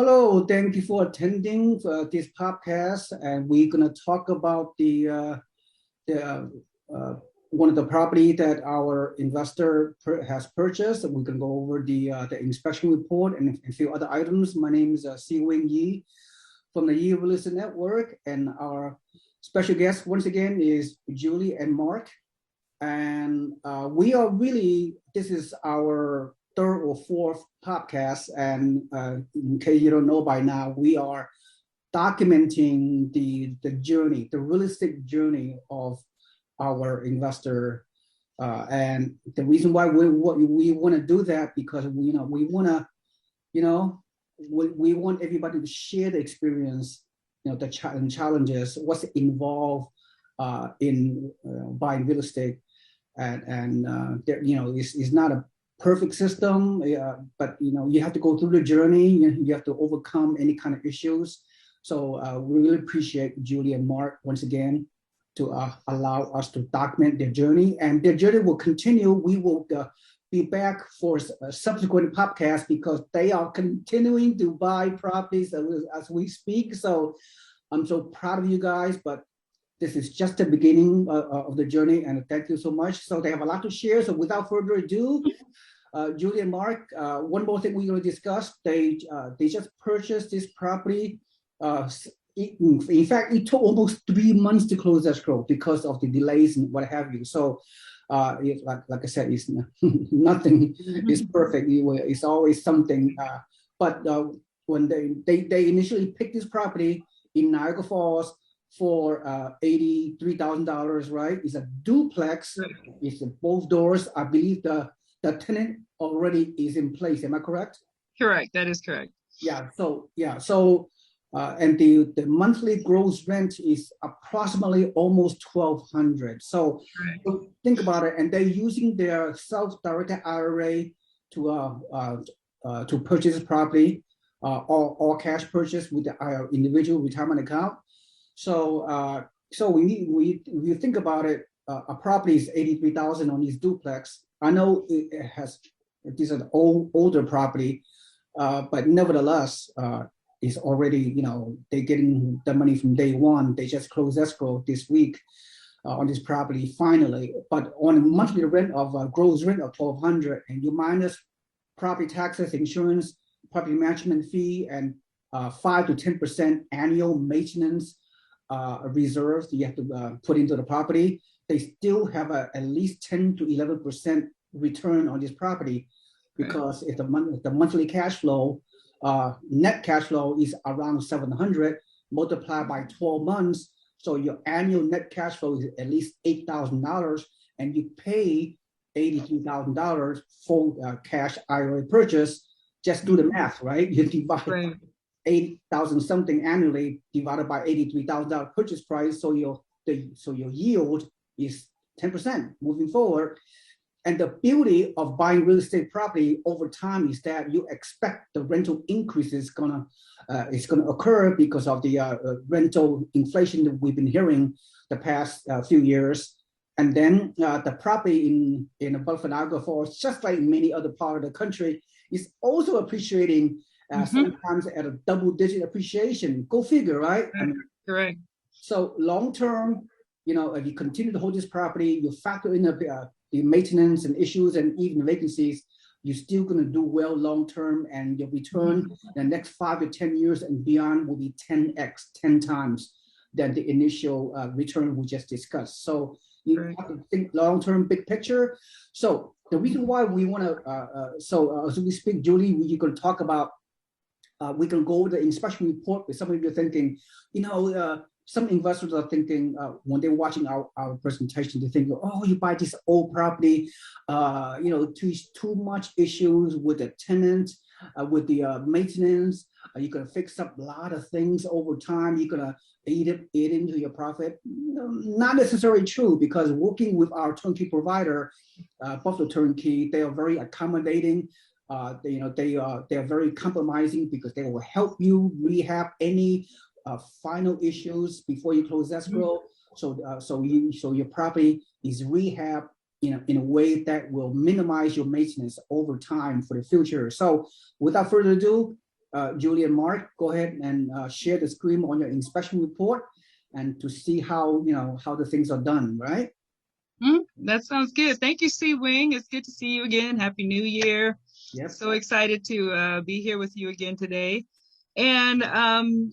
Hello, thank you for attending this podcast, and we're gonna talk about the one of the property that our investor has purchased. We're gonna go over the inspection report and a few other items. My name is Si Wing Yi from the Yi Real Estate Network, and our special guest once again is Julie and Mark. And we are really, this is our third or fourth podcast. And in case you don't know by now, we are documenting the journey, the realistic journey of our investor. And the reason why we want to do that because we want to, we want everybody to share the experience, the challenges, what's involved in buying real estate. And there, it's not a perfect system, but you have to go through the journey. You have to overcome any kind of issues. So we really appreciate Julie and Mark once again to allow us to document their journey, and their journey will continue. We will be back for a subsequent podcast because they are continuing to buy properties as we speak. So I'm so proud of you guys, but this is just the beginning of the journey, and thank you so much. So they have a lot to share. So without further ado, Julie and Mark, one more thing we're going to discuss. They just purchased this property. In fact, it took almost 3 months to close escrow because of the delays and what have you. So, like I said, it's nothing is perfect. It's always something. But when they initially picked this property in Niagara Falls for $83,000, right? It's a duplex. It's both doors. I believe the tenant already is in place. Am I correct? Correct. That is correct. Yeah. So and the monthly gross rent is approximately almost $1,200. So think about it. And they're using their self-directed IRA to purchase property, or cash purchase with the individual retirement account. So we think about it. A property is $83,000 on this duplex. I know it has this is an older property, but nevertheless, it's already they're getting the money from day one. They just closed escrow this week on this property finally. But on a monthly rent of gross rent of $1,200, and you minus property taxes, insurance, property management fee, and 5 to 10% annual maintenance reserves you have to put into the property, they still have at least 10 to 11% return on this property, because if the monthly cash flow, net cash flow is around 700 multiplied by 12 months, so your annual net cash flow is at least $8,000, and you pay $83,000 for cash IRA purchase. Just do the math, right? You divide 8,000 something annually divided by $83,000 purchase price, so your yield is 10% moving forward. And the beauty of buying real estate property over time is that you expect the rental increase is gonna occur because of the rental inflation that we've been hearing the past few years. And then the property in Buffalo Niagara Falls, just like many other parts of the country, is also appreciating. Sometimes at a double-digit appreciation. Go figure, right? Correct. So long term, if you continue to hold this property, you factor in the maintenance and issues and even vacancies, you're still going to do well long term, and your return in the next 5 to 10 years and beyond will be 10x, 10 times than the initial return we just discussed. So you have to think long term, big picture. So the reason why we want to, as we speak, Julie, we're going to talk about. We can go over the inspection report with some of you thinking, some investors are thinking when they're watching our presentation, they think, oh, you buy this old property, too much issues with the tenant, with the maintenance. You're going to fix up a lot of things over time. You're going to eat into your profit. Not necessarily true, because working with our turnkey provider, Buffalo Turnkey, they are very accommodating. They are very compromising, because they will help you rehab any final issues before you close escrow. So your property is rehab in a way that will minimize your maintenance over time for the future. So without further ado, Julie and Mark, go ahead and share the screen on your inspection report and to see how, how the things are done, right? That sounds good. Thank you, C Wing. It's good to see you again. Happy New Year. Yep. So excited to be here with you again today. And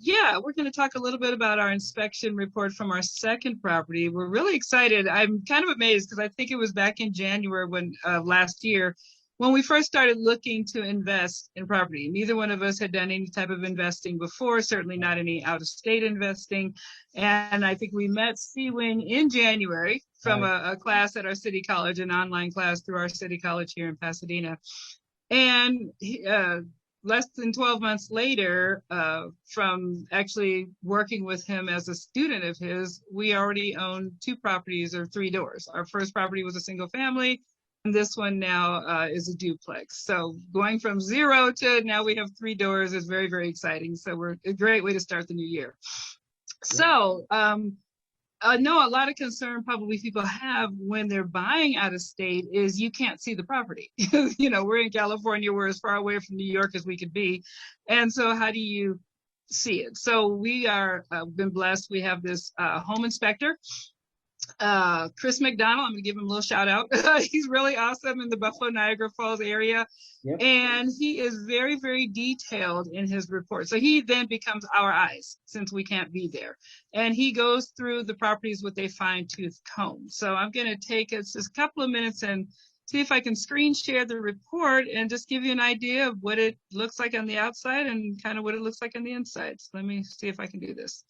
yeah, we're going to talk a little bit about our inspection report from our second property. We're really excited. I'm kind of amazed because I think it was back in January when last year when we first started looking to invest in property. Neither one of us had done any type of investing before, certainly not any out-of-state investing. And I think we met C-Wing in January from a class at our city college, an online class through our city college here in Pasadena. And less than 12 months later, from actually working with him as a student of his, we already own 2 properties or 3 doors. Our first property was a single family, and this one now is a duplex. So going from 0 to now we have 3 doors is very, very exciting. So we're a great way to start the new year. So I know a lot of concern probably people have when they're buying out of state is you can't see the property. We're in California, we're as far away from New York as we could be. And so how do you see it? So we are been blessed. We have this home inspector, Chris McDonald. I'm gonna give him a little shout out. He's really awesome in the Buffalo Niagara Falls area. Yep. And he is very, very detailed in his report. So he then becomes our eyes since we can't be there. And he goes through the properties with a fine-tooth comb. So I'm going to take us just a couple of minutes and see if I can screen share the report and just give you an idea of what it looks like on the outside and kind of what it looks like on the inside. So let me see if I can do this.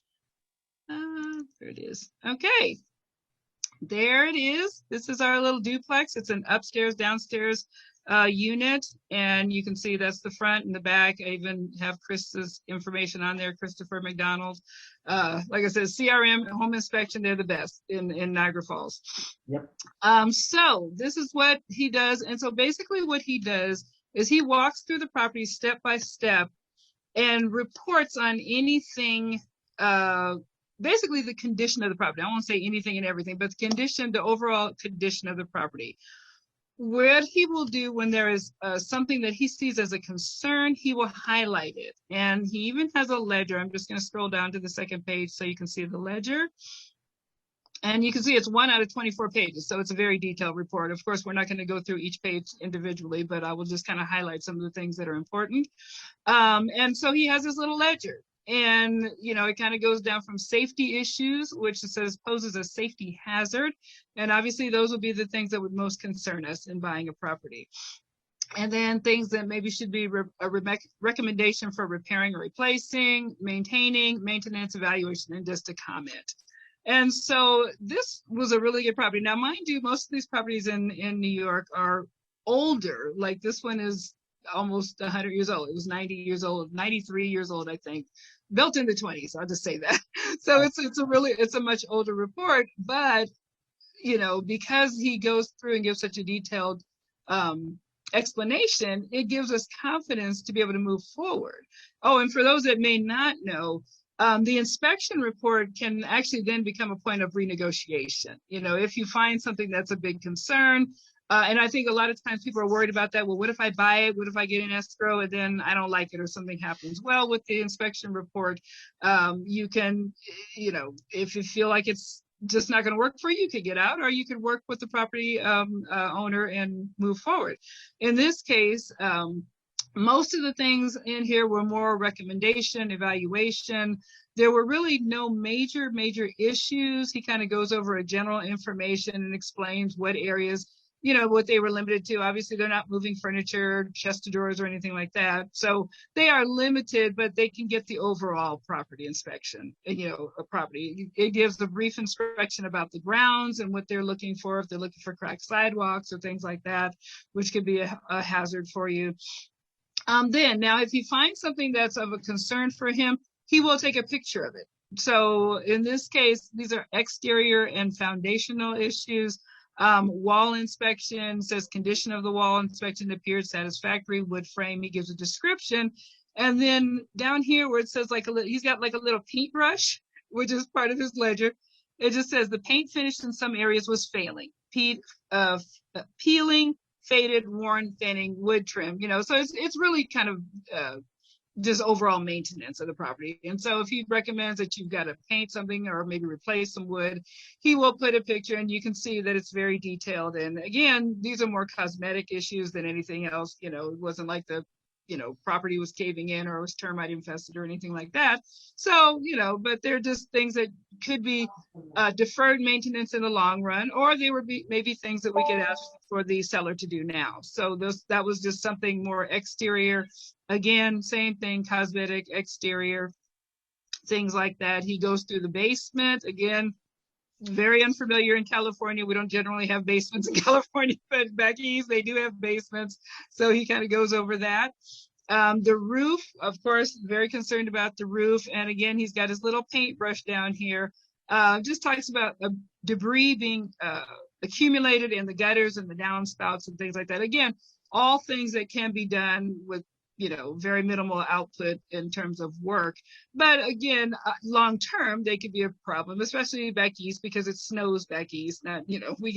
There it is. Okay. There it is. This is our little duplex. It's an upstairs, downstairs unit, and you can see that's the front and the back. I even have Chris's information on there, Christopher McDonald. Like I said, CRM home inspection, they're the best in Niagara Falls. Yep. So this is what he does. And so basically what he does is he walks through the property step by step and reports on anything, basically the condition of the property. I won't say anything and everything, but the overall condition of the property. What he will do when there is something that he sees as a concern, he will highlight it. And he even has a ledger. I'm just going to scroll down to the second page so you can see the ledger. And you can see it's 1 out of 24 pages. So it's a very detailed report. Of course, we're not going to go through each page individually, but I will just kind of highlight some of the things that are important. And so he has this little ledger. And, it kind of goes down from safety issues, which it says poses a safety hazard. And obviously those would be the things that would most concern us in buying a property. And then things that maybe should be a recommendation for repairing or replacing, maintaining, maintenance, evaluation, and just a comment. And so this was a really good property. Now, mind you, most of these properties in New York are older. Like this one is almost 100 years old. It was 90 years old, 93 years old, I think, built in the 20s. I'll just say that. So it's a much older report, but because he goes through and gives such a detailed explanation, it gives us confidence to be able to move forward. Oh, and for those that may not know, the inspection report can actually then become a point of renegotiation. If you find something that's a big concern, and I think a lot of times people are worried about that. Well, what if I buy it? What if I get an escrow and then I don't like it or something happens? Well, with the inspection report, you can, if you feel like it's just not going to work for you, you could get out, or you could work with the property owner and move forward. In this case, most of the things in here were more recommendation, evaluation. There were really no major issues. He kind of goes over a general information and explains what areas, what they were limited to. Obviously, they're not moving furniture, chest of drawers, or anything like that. So they are limited, but they can get the overall property inspection, a property. It gives a brief inspection about the grounds and what they're looking for, if they're looking for cracked sidewalks or things like that, which could be a hazard for you. Now, if he finds something that's of a concern for him, he will take a picture of it. So in this case, these are exterior and foundational issues. Wall inspection says condition of the wall inspection appears satisfactory. Wood frame, he gives a description. And then down here where it says he's got like a little paintbrush, which is part of his ledger. It just says the paint finish in some areas was failing. Peeling, faded, worn, thinning, wood trim. So it's really kind of just overall maintenance of the property. And so if he recommends that you've got to paint something or maybe replace some wood, he will put a picture and you can see that it's very detailed. And again, these are more cosmetic issues than anything else. You know, it wasn't like the property was caving in or was termite infested or anything like that. So, but they're just things that could be deferred maintenance in the long run, or they would be maybe things that we could ask for the seller to do now. So that was just something more exterior. Again, same thing, cosmetic, exterior, things like that. He goes through the basement. Again, very unfamiliar in California. We don't generally have basements in California, but back east, they do have basements. So he kind of goes over that. The roof, of course, very concerned about the roof. And again, he's got his little paintbrush down here. Just talks about debris being accumulated in the gutters and the downspouts and things like that. Again, all things that can be done with very minimal output in terms of work. But again, long term, they could be a problem, especially back east because it snows back east. Not, we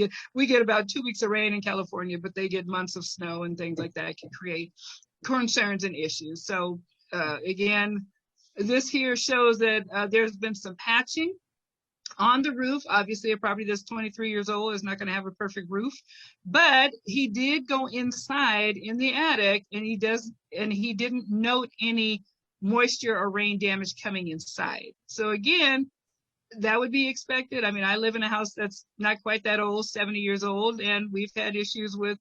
get about 2 weeks of rain in California, but they get months of snow and things like that. It can create concerns and issues. So again, this here shows that there's been some patching on the roof. Obviously, a property that's 23 years old is not going to have a perfect roof, but he did go inside in the attic and he didn't note any moisture or rain damage coming inside. So again, that would be expected. I mean, I live in a house that's not quite that old, 70 years old, and we've had issues with,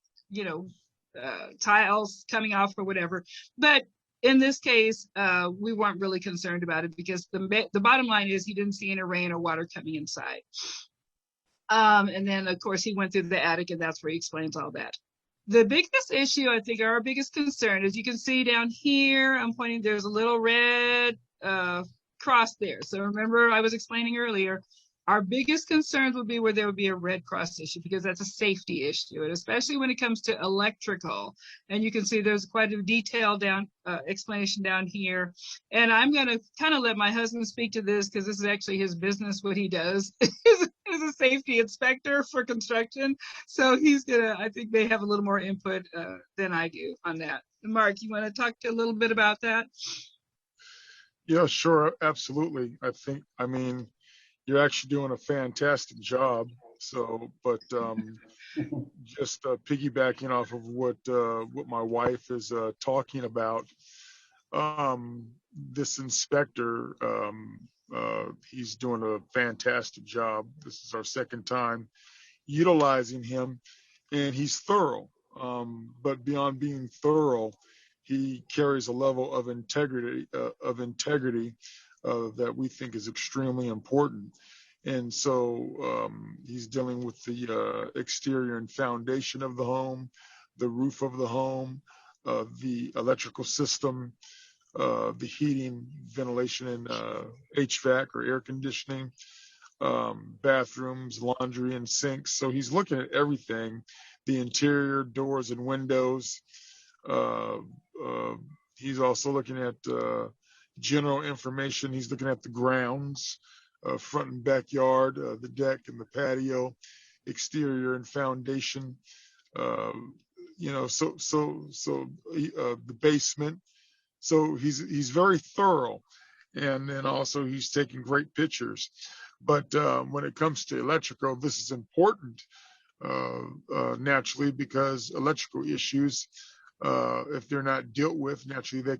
tiles coming off or whatever. But in this case, we weren't really concerned about it because the bottom line is he didn't see any rain or water coming inside. And then, of course, he went through the attic, and that's where he explains all that. The biggest issue, I think, our biggest concern, as you can see down here, I'm pointing, there's a little red cross there. So remember, I was explaining earlier, our biggest concerns would be where there would be a red cross issue because that's a safety issue, and especially when it comes to electrical. And you can see there's quite a detailed explanation down here. And I'm going to kind of let my husband speak to this because this is actually his business, what he does is a safety inspector for construction. So I think they have a little more input than I do on that. Mark, you want to talk a little bit about that? Yeah, sure. Absolutely. I mean, you're actually doing a fantastic job. So, but just piggybacking off of what my wife is talking about, this inspector, he's doing a fantastic job. This is our second time utilizing him, and he's thorough. But beyond being thorough, he carries a level of integrity that we think is extremely important. And so he's dealing with the exterior and foundation of the home, the roof of the home, the electrical system, the heating, ventilation, and HVAC or air conditioning, bathrooms, laundry, and sinks. So he's looking at everything, the interior, doors and windows. He's also looking at general information. He's looking at the grounds, front and backyard, the deck and the patio, exterior and foundation. So the basement. So he's very thorough, and then also he's taking great pictures. But when it comes to electrical, this is important naturally because electrical issues, if they're not dealt with, naturally they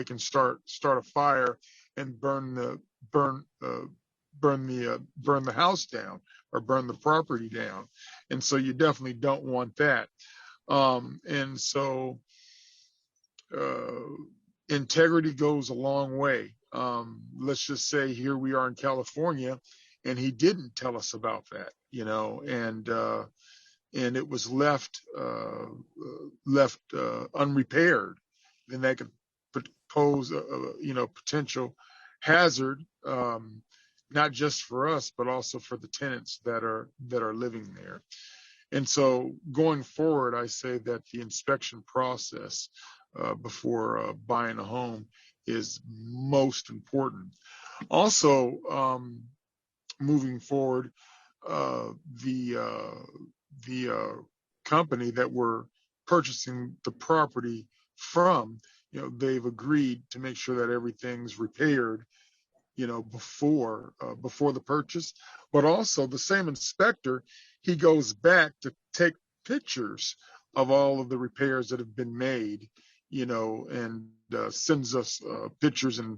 can start a fire and burn the house down or burn the property down, and so you definitely don't want that. And so integrity goes a long way. Let's just say here we are in California, and he didn't tell us about that, and it was left unrepaired. Then that could pose a potential hazard, not just for us, but also for the tenants that are living there. And so going forward, I say that the inspection process before buying a home is most important. Also, moving forward, the company that we're purchasing the property from they've agreed to make sure that everything's repaired, before the purchase. But also the same inspector, he goes back to take pictures of all of the repairs that have been made, and sends us pictures and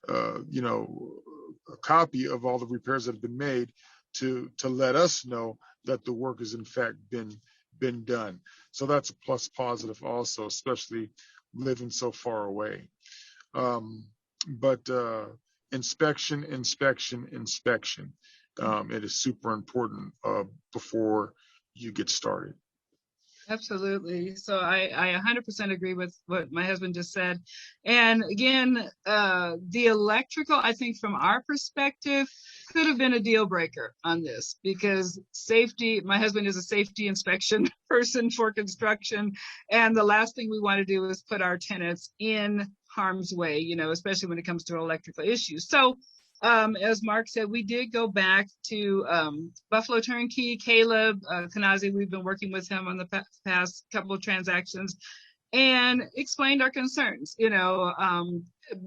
a copy of all the repairs that have been made to let us know that the work has in fact been done. So that's a plus positive also, especially living so far away. But inspection. It is super important before you get started. Absolutely. So I 100% agree with what my husband just said. And again, the electrical, I think from our perspective, could have been a deal breaker on this, because safety, my husband is a safety inspection person for construction. And the last thing we want to do is put our tenants in harm's way, especially when it comes to electrical issues. So as Mark said, we did go back to Buffalo Turnkey, Caleb Kanazi. We've been working with him on the past couple of transactions and explained our concerns.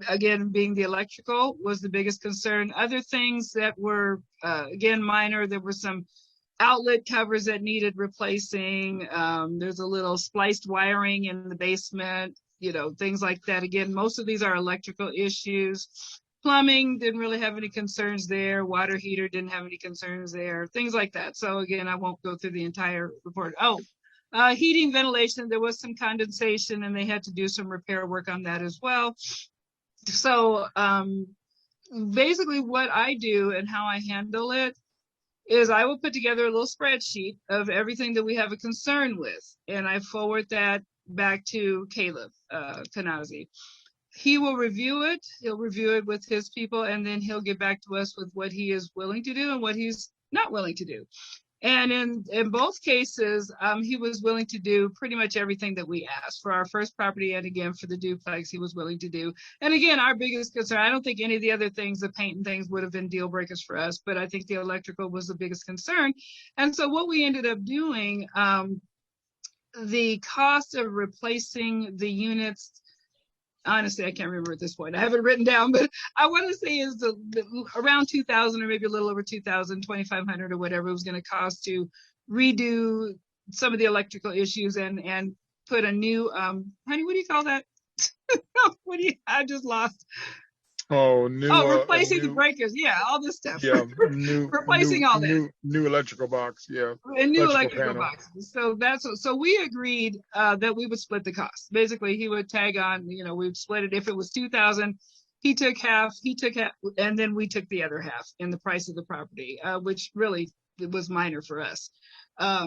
Again, being the electrical was the biggest concern. Other things that were, again, minor. There were some outlet covers that needed replacing. There's a little spliced wiring in the basement, things like that. Again, most of these are electrical issues. Plumbing didn't really have any concerns there. Water heater didn't have any concerns there. Things like that. So again, I won't go through the entire report. Heating, ventilation, there was some condensation and they had to do some repair work on that as well. So basically what I do and how I handle it is I will put together a little spreadsheet of everything that we have a concern with. And I forward that back to Caleb Kanazi. He will review it. He'll review it with his people, and then he'll get back to us with what he is willing to do and what he's not willing to do. And in both cases, he was willing to do pretty much everything that we asked for our first property. And again, for the duplex, he was willing to do. And again, our biggest concern, I don't think any of the other things, the paint and things would have been deal breakers for us, but I think the electrical was the biggest concern. And so what we ended up doing, the cost of replacing the units, honestly, I can't remember at this point. I have it written down, but I want to say is around 2,000 or maybe a little over 2,000, 2,500 or whatever it was going to cost to redo some of the electrical issues and put a new, honey, what do you call that? I just lost. Replacing the breakers. Yeah, all this stuff. Yeah, replacing all that. New electrical box. Yeah, a new electrical box. So we agreed that we would split the cost. Basically, he would tag on. We'd split it. If it was 2,000, he took half. And then we took the other half in the price of the property, which really it was minor for us.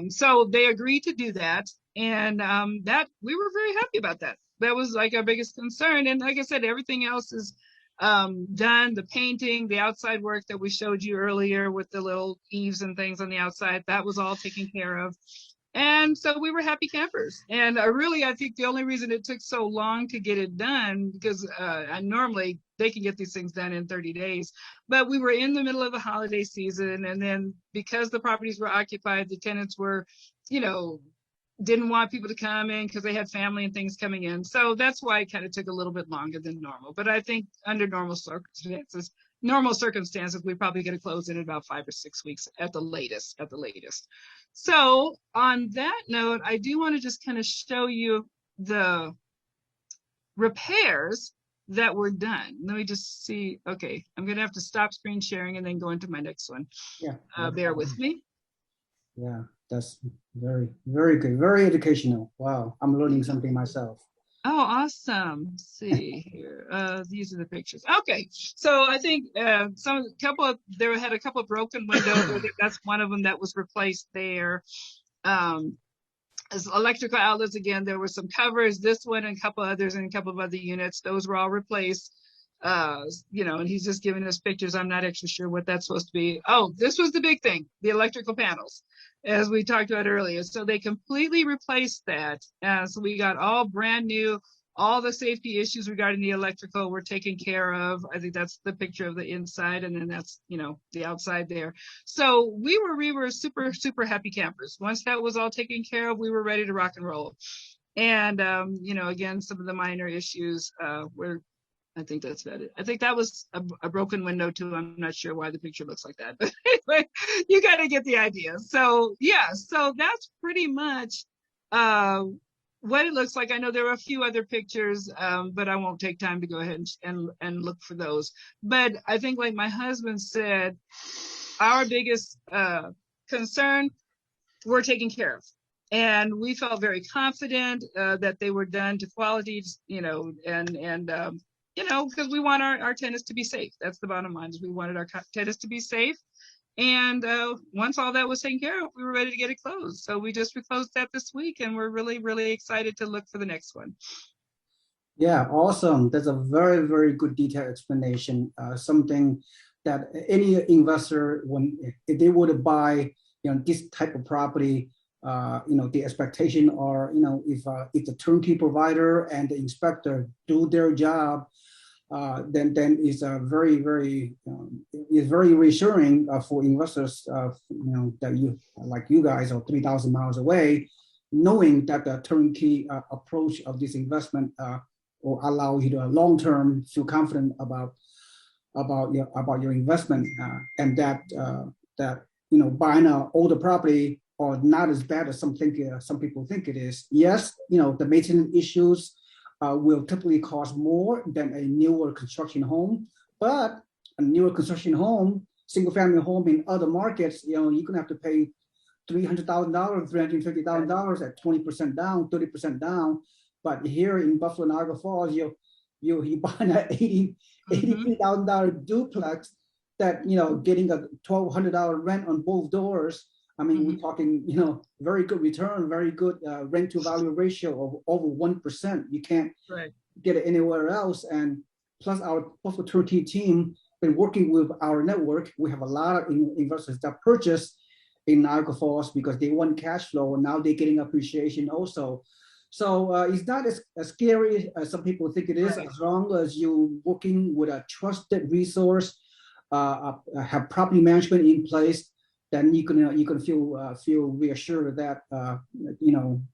So they agreed to do that, and that we were very happy about that. That was like our biggest concern. And like I said, everything else is done. The painting, the outside work that we showed you earlier with the little eaves and things on the outside, that was all taken care of. And so we were happy campers. And I think the only reason it took so long to get it done, because normally they can get these things done in 30 days, but we were in the middle of the holiday season. And then because the properties were occupied, the tenants were, didn't want people to come in because they had family and things coming in. So that's why it kind of took a little bit longer than normal. But I think under normal circumstances, we probably get a close in about 5 or 6 weeks at the latest. So on that note, I do want to just kind of show you the repairs that were done. Let me just see. Okay, I'm going to have to stop screen sharing and then go into my next one. Yeah. Bear with me. Yeah, that's very, very good. Very educational. Wow, I'm learning something myself. Oh, awesome. Let's see here. These are the pictures. Okay, so I think there had a couple of broken windows. That's one of them that was replaced there. As electrical outlets, again, there were some covers. This one and a couple others and a couple of other units. Those were all replaced. And he's just giving us pictures. I'm not actually sure what that's supposed to be. Oh, this was the big thing, the electrical panels, as we talked about earlier. So they completely replaced that. So we got all brand new. All the safety issues regarding the electrical were taken care of. I think that's the picture of the inside, and then that's, the outside there. So we were super, super happy campers. Once that was all taken care of, we were ready to rock and roll. And, again, some of the minor issues were, I think that's about it. I think that was a broken window too. I'm not sure why the picture looks like that, but anyway, you got to get the idea. So yeah, so that's pretty much what it looks like. I know there are a few other pictures, but I won't take time to go ahead and look for those. But I think, like my husband said, our biggest concern, we're taken care of. And we felt very confident that they were done to quality, because we want our tenants to be safe. That's the bottom line, is we wanted our tenants to be safe. And once all that was taken care of, we were ready to get it closed. So we just reclosed that this week, and we're really, really excited to look for the next one. Yeah, awesome. That's a very, very good detailed explanation. Something that any investor, if they were to buy, this type of property, the expectation are, if the turnkey provider and the inspector do their job, then it's very, very it's very reassuring for investors. That you guys are 3,000 miles away, knowing that the turnkey approach of this investment will allow you to long term feel confident about your investment, and that buying an older property or not as bad as some people think it is. Yes, the maintenance issues will typically cost more than a newer construction home, but a newer construction home, single family home in other markets, you're gonna have to pay $300,000, $350,000 at 20% down, 30% down. But here in Buffalo, Niagara Falls, you buy an $83,000 duplex that getting a $1,200 rent on both doors. I mean, we're talking, very good return, very good rent to value ratio of over 1%. You can't get it anywhere else. And plus, our Buffalo Turnkey team been working with our network. We have a lot of investors that purchase in Niagara Falls because they want cash flow, and now they're getting appreciation also. So it's not as scary as some people think it is. As long as you're working with a trusted resource, have property management in place, then you can feel reassured that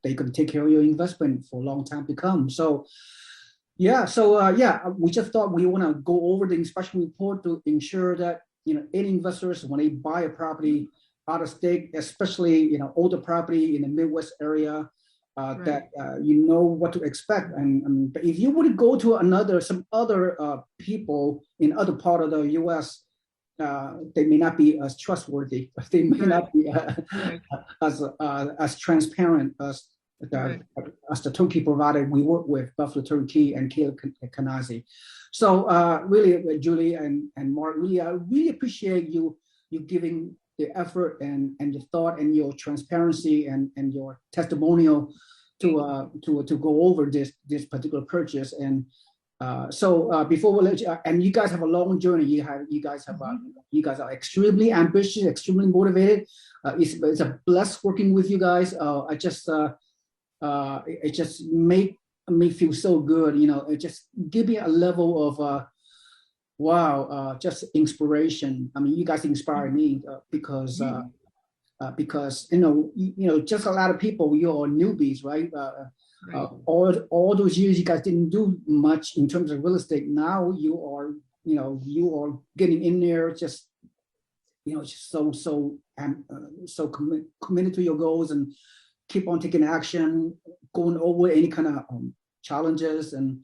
they can take care of your investment for a long time to come. So we just thought we want to go over the inspection report to ensure that any investors, when they buy a property out of state, especially older property in the Midwest area, that what to expect. And but if you were to go to some other people in other part of the U.S., they may not be as trustworthy. They may not be as transparent as the turnkey provider we work with, Buffalo Turnkey and Caleb Kanazi. So really, Julie and Mark, I really appreciate you giving the effort and the thought and your transparency and your testimonial to go over this particular purchase. And so before we let you, and you guys have a long journey. You guys are extremely ambitious, extremely motivated. It's a blessed working with you guys. It just make me feel so good. It just give me a level of just inspiration. I mean, you guys inspire me because just a lot of people, you're newbies, right? All those years you guys didn't do much in terms of real estate. Now you are getting in there, just so committed to your goals and keep on taking action, going over any kind of challenges and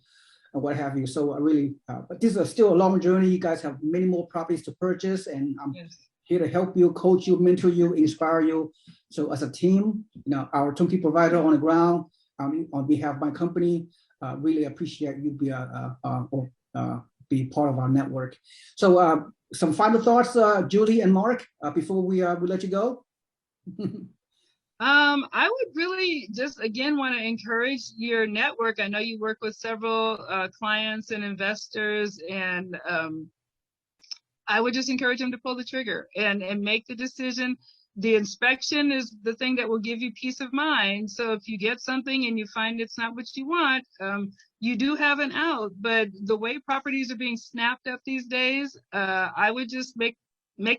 what have you. So I really, but this is still a long journey. You guys have many more properties to purchase, and I'm here to help you, coach you, mentor you, inspire you. So as a team, our turnkey provider on the ground, on behalf of my company, really appreciate you be part of our network. So some final thoughts, Julie and Mark, before we let you go. I would really just again want to encourage your network. I know you work with several clients and investors, and I would just encourage them to pull the trigger and make the decision. The inspection is the thing that will give you peace of mind. So if you get something and you find it's not what you want, you do have an out. But the way properties are being snapped up these days, I would just make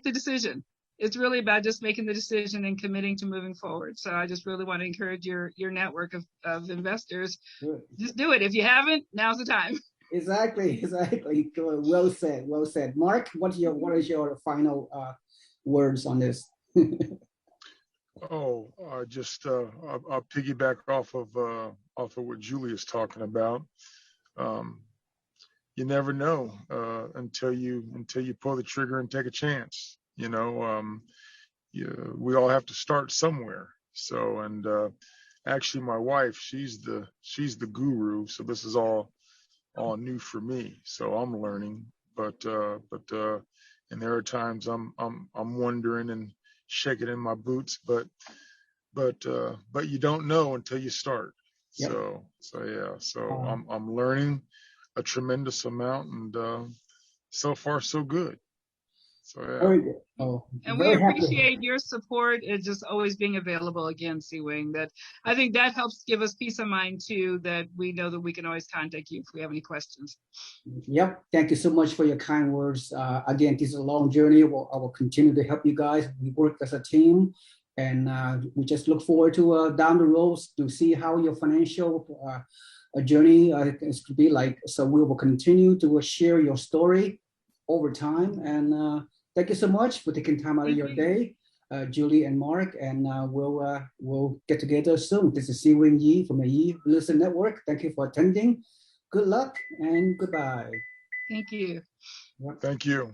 the decision. it's really about just making the decision and committing to moving forward. So I just really want to encourage your network of investors. Good. Just do it. If you haven't, now's the time. Exactly. Good. Well said. Well said. Mark, what is your final words on this? Oh, I'll piggyback off of what Julie is talking about. You never know until you pull the trigger and take a chance. You know, we all have to start somewhere. So, and actually, my wife, she's the guru. So this is all new for me. So I'm learning, but and there are times I'm wondering and shaking in my boots, but you don't know until you start. Yep. So yeah. So I'm learning a tremendous amount, and so far so good. So yeah. Very good. Oh, and we appreciate your support and just always being available again, Wing. That I think that helps give us peace of mind too, that we know that we can always contact you if we have any questions. Yep. Thank you so much for your kind words. Again, this is a long journey. I will continue to help you guys. We work as a team, and we just look forward to down the road to see how your financial journey is to be like. So we will continue to share your story over time. And thank you so much for taking time out of your day, Julie and Mark. And we'll get together soon. This is Wing Yi from the Yi Listen Network. Thank you for attending. Good luck and goodbye. Thank you. Thank you.